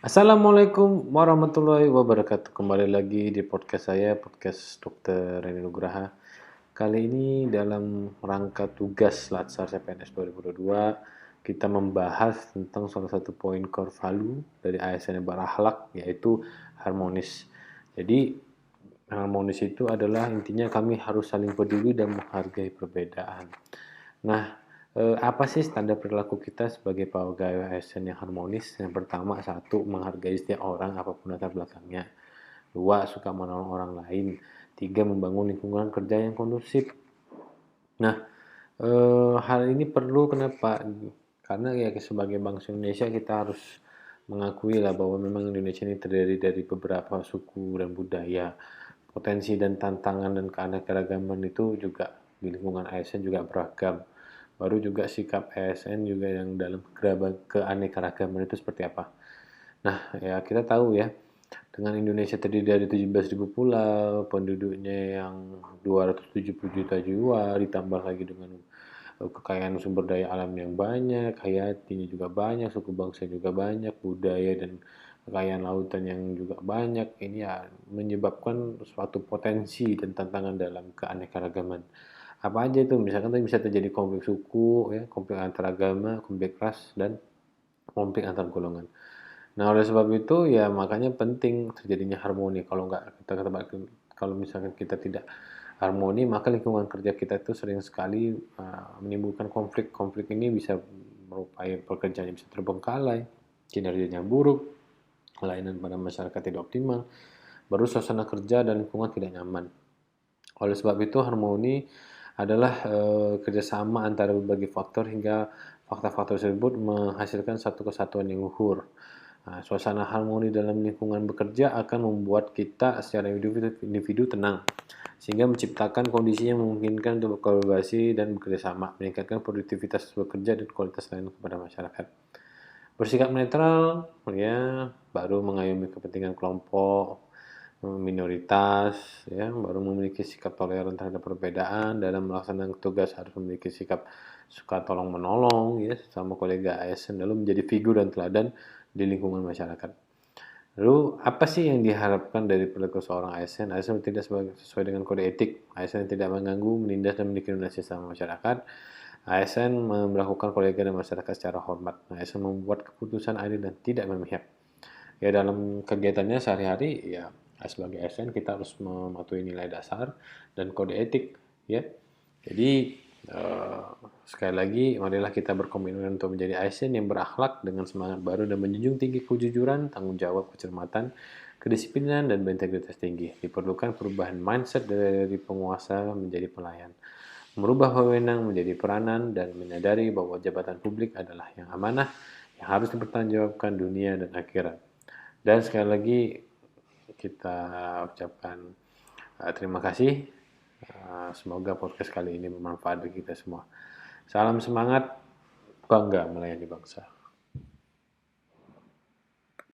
Assalamualaikum warahmatullahi wabarakatuh. Kembali lagi di podcast saya, podcast Dr. Reni Nugraha. Kali ini dalam rangka tugas Latsar CPNS 2022, kita membahas tentang salah satu poin core value dari ASN yang berakhlak, yaitu harmonis. Jadi, harmonis itu adalah intinya kami harus saling peduli dan menghargai perbedaan. Nah, apa sih standar perilaku kita sebagai pegawai ASN yang harmonis? Yang pertama, satu, menghargai setiap orang apapun latar belakangnya. Dua, suka menolong orang lain. Tiga, membangun lingkungan kerja yang kondusif. Nah, hal ini perlu kenapa? Karena ya sebagai bangsa Indonesia kita harus mengakui lah bahwa memang Indonesia ini terdiri dari beberapa suku dan budaya. Potensi dan tantangan dan keanekaragaman itu juga di lingkungan ASN juga beragam. Baru juga sikap ASN juga yang dalam keanekaragaman itu seperti apa. Nah, ya kita tahu ya, dengan Indonesia terdiri dari 17.000 pulau, penduduknya yang 270 juta jiwa, ditambah lagi dengan kekayaan sumber daya alam yang banyak, hayatinya juga banyak, suku bangsa juga banyak, budaya dan kekayaan lautan yang juga banyak. Ini ya menyebabkan suatu potensi dan tantangan dalam keanekaragaman. Apa aja itu? Misalkan tadi bisa terjadi konflik suku, ya, konflik antar agama, konflik ras, dan konflik antar golongan. Nah, oleh sebab itu ya makanya penting terjadinya harmoni. Kalau misalkan kita tidak harmoni, maka lingkungan kerja kita itu sering sekali menimbulkan konflik. Konflik ini bisa merupai pekerjaan yang bisa terbengkalai, kinerjanya buruk, pelayanan pada masyarakat tidak optimal, baru suasana kerja dan lingkungan tidak nyaman. Oleh sebab itu harmoni adalah kerjasama antara berbagai faktor hingga faktor-faktor tersebut menghasilkan satu kesatuan yang luhur. Nah, suasana harmoni dalam lingkungan bekerja akan membuat kita secara individu tenang, sehingga menciptakan kondisi yang memungkinkan untuk berkolaborasi dan bekerja sama, meningkatkan produktivitas bekerja dan kualitas layanan kepada masyarakat. Bersikap netral, ya, baru mengayomi kepentingan kelompok, minoritas, ya, baru memiliki sikap toleran terhadap perbedaan, dalam melaksanakan tugas harus memiliki sikap suka tolong menolong, ya, sama kolega ASN, lalu menjadi figur dan teladan di lingkungan masyarakat. Lalu apa sih yang diharapkan dari perilaku seorang ASN? ASN tidak sesuai dengan kode etik. ASN tidak mengganggu, menindas, dan mendiskriminasi sama masyarakat. ASN melakukan kolega dan masyarakat secara hormat. ASN membuat keputusan adil dan tidak memihak. Ya dalam kegiatannya sehari-hari ya sebagai ASN kita harus mematuhi nilai dasar dan kode etik ya. Jadi sekali lagi marilah kita berkomitmen untuk menjadi ASN yang berakhlak dengan semangat baru dan menjunjung tinggi kejujuran, tanggung jawab, kecermatan, kedisiplinan dan berintegritas tinggi. Diperlukan perubahan mindset dari penguasa menjadi pelayan. Merubah wewenang menjadi peranan dan menyadari bahwa jabatan publik adalah yang amanah yang harus dipertanggungjawabkan dunia dan akhirat. Dan sekali lagi kita ucapkan terima kasih. Semoga podcast kali ini bermanfaat bagi kita semua. Salam semangat, bangga melayani bangsa.